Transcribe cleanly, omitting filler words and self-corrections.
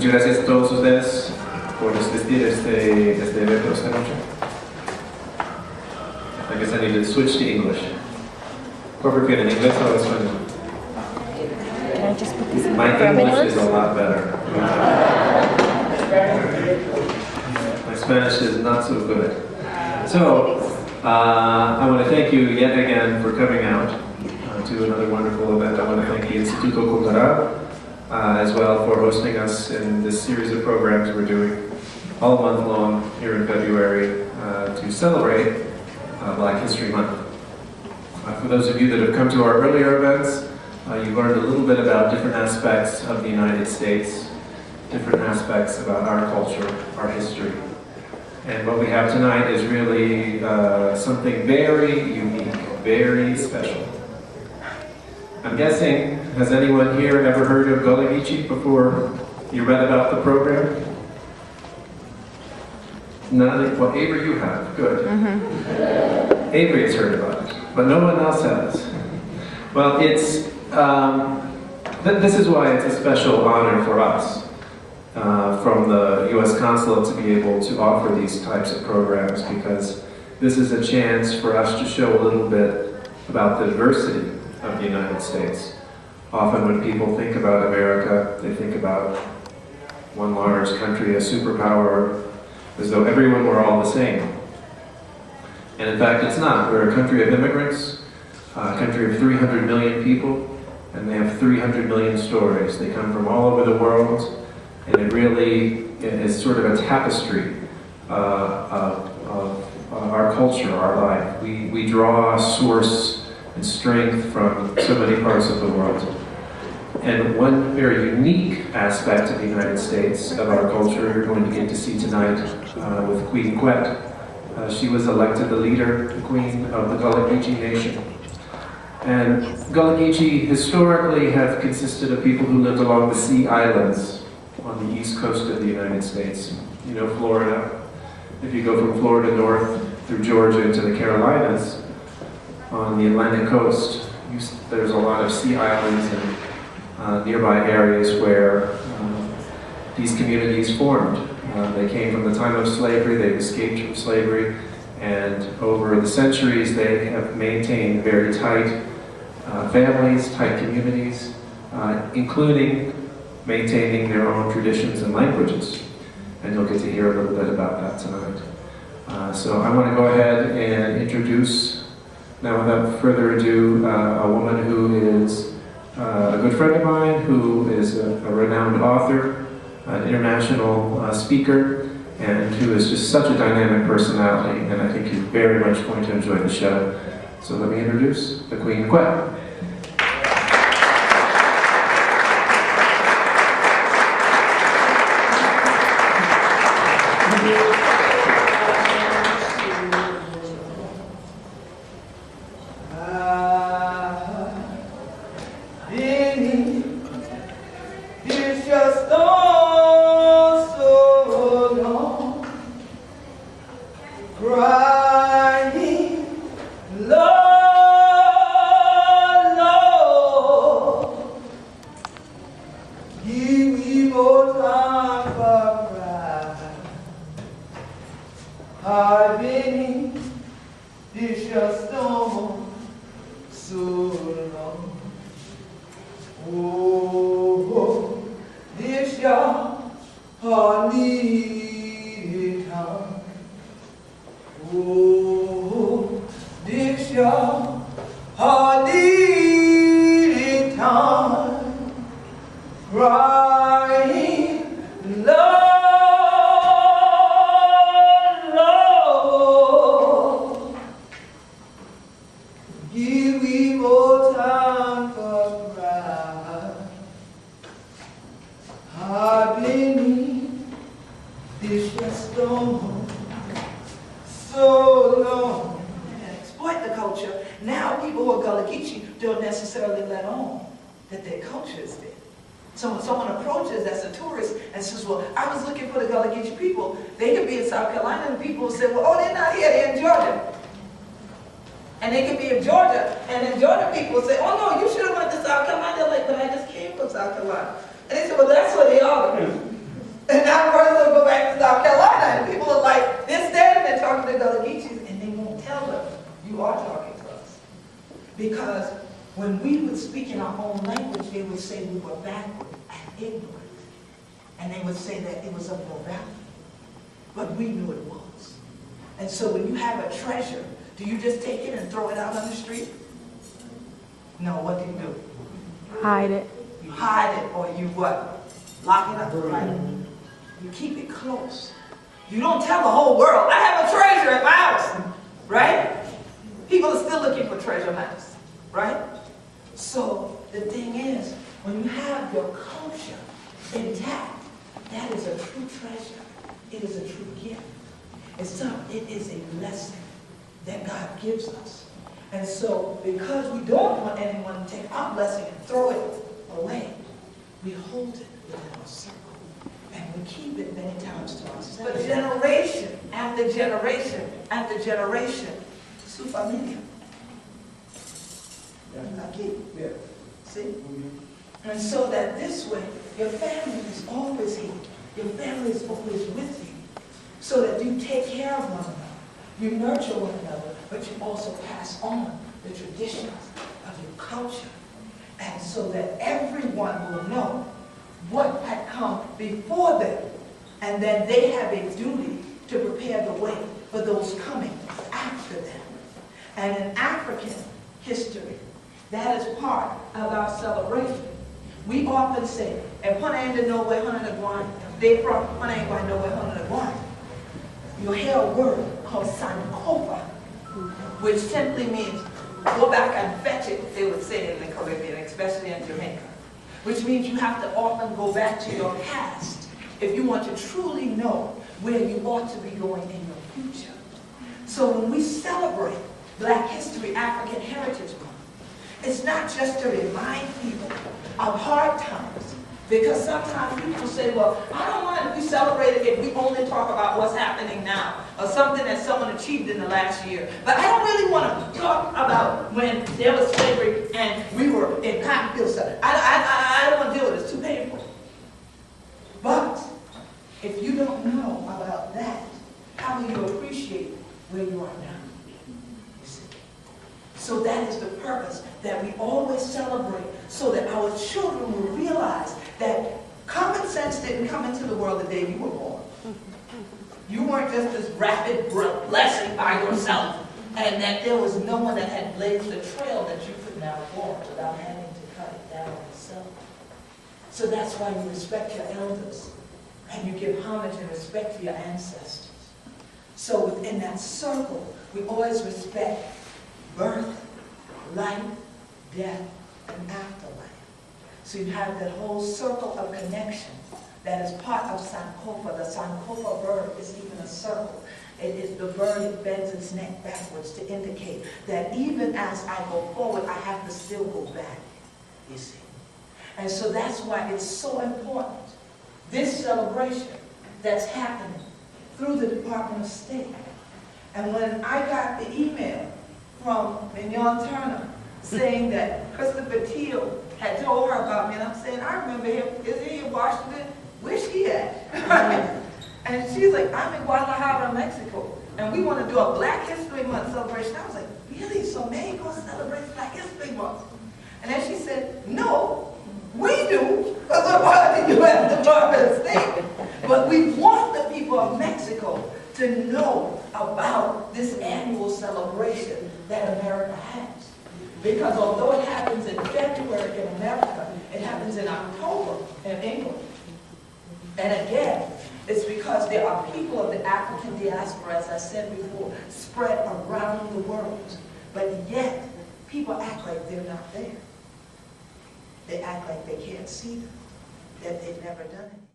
Muchas gracias a todos ustedes por asistir a este evento esta noche. I guess I need to switch to English. ¿Cuál prefieren, inglés o español? Can I just put this in My for a English minute? is a lot better. My Spanish is not so good. So, I want to thank you yet again for coming out to another wonderful event. I want to thank the Instituto Cultural as well for hosting us in this series of programs we're doing all month long here in February to celebrate Black History Month. For those of you that have come to our earlier events, you've learned a little bit about different aspects of the United States, different aspects about our culture, our history. And what we have tonight is really something very unique, very special. I'm guessing, has anyone here ever heard of Gullah Geechee before you read about the program? None? Well, Avery, you have. Good. Avery has heard about it, but no one else has. Well, it's this is why it's a special honor for us from the U.S. Consulate to be able to offer these types of programs, because this is a chance for us to show a little bit about the diversity of the United States. Often when people think about America, they think about one large country, a superpower, as though everyone were all the same. And in fact, it's not. We're a country of immigrants, a country of 300 million people, and they have 300 million stories. They come from all over the world, and it really is sort of a tapestry of our culture, our life. We draw source and strength from so many parts of the world. And one very unique aspect of the United States, of our culture, you're going to get to see tonight with Queen Quet. She was elected the leader, the queen of the Gullah Geechee Nation. And Gullah Geechee historically have consisted of people who lived along the sea islands on the east coast of the United States. You know, Florida. If you go from Florida north through Georgia into the Carolinas, on the Atlantic coast, there's a lot of sea islands and nearby areas where these communities formed. They came from the time of slavery, they've escaped from slavery, and over the centuries they have maintained very tight families, tight communities, including maintaining their own traditions and languages. And you'll get to hear a little bit about that tonight. So I want to go ahead and introduce, now without further ado, a woman who is a good friend of mine, who is a renowned author, an international speaker, and who is just such a dynamic personality, and I think you're very much going to enjoy the show. So let me introduce the Queen Quet. And now we're going to go back to South Carolina, and people are like, they're standing there talking to the other Geechees, and they won't tell them, you are talking to us. Because when we would speak in our own language, they would say we were backward and ignorant. And they would say that it was of no value. But we knew it was. And so when you have a treasure, do you just take it and throw it out on the street? No, what do you do? Hide it. You hide it, or you what? Lock it up, right? You keep it close. You don't tell the whole world, I have a treasure at my house, right? People are still looking for treasure maps, right? So the thing is, when you have your culture intact, that is a true treasure. It is a true gift. It is a blessing that God gives us. And so, because we don't want anyone to take our blessing and throw it away, we hold it within our circle. And we keep it many times to ourselves. But generation after generation after generation, su familia. Aquí. Yeah. See? And so that this way, your family is always here. Your family is always with you. So that you take care of one another. You nurture one another, but you also pass on the traditions of your culture. And so that everyone will know what had come before them. And then they have a duty to prepare the way for those coming after them. And in African history, that is part of our celebration. We often say, and when I know where Gwine, they from when I know where Gwine. You hear a word called Sankofa, which simply means go back and fetch it, they would say in the Caribbean, especially in Jamaica. Which means you have to often go back to your past if you want to truly know where you ought to be going in your future. So when we celebrate Black History, African Heritage Month, it's not just to remind people of hard times, because sometimes people say, well, I don't want to be celebrated if we only talk about what's happening now, or something that someone achieved in the last year. But I don't really want to talk about when there was slavery and we were in cotton fields. I don't want to deal with it. It's too painful. But if you don't know about that, how will you appreciate where you are now? So that is the purpose, that we always celebrate, so that our children will realize that common sense didn't come into the world the day you were born. You weren't just this rapid blessing by yourself, and that there was no one that had blazed the trail that you could now walk without having to cut it down yourself. So that's why you respect your elders, and you give homage and respect to your ancestors. So within that circle, we always respect birth, life, death, and afterlife. So you have that whole circle of connection that is part of Sankofa. The Sankofa bird is even a circle. It is the bird, it bends its neck backwards to indicate that even as I go forward, I have to still go back, you see. And so that's why it's so important, this celebration that's happening through the Department of State. And when I got the email from Mignon Turner saying that Christopher Teal had told her about me, and I'm saying, I remember him, is he in Washington? Where's he at? And she's like, I'm in Guadalajara, Mexico, and we want to do a Black History Month celebration. I was like, really? So Mexico celebrates Black History Month? And then she said, no, we do, because we're part of the U.S. Department of State. But we want the people of Mexico to know about this annual celebration that America has. Because although it happens in February in America, it happens in October in England. And again, it's because there are people of the African diaspora, as I said before, spread around the world. But yet, people act like they're not there. They act like they can't see them, that they've never done it.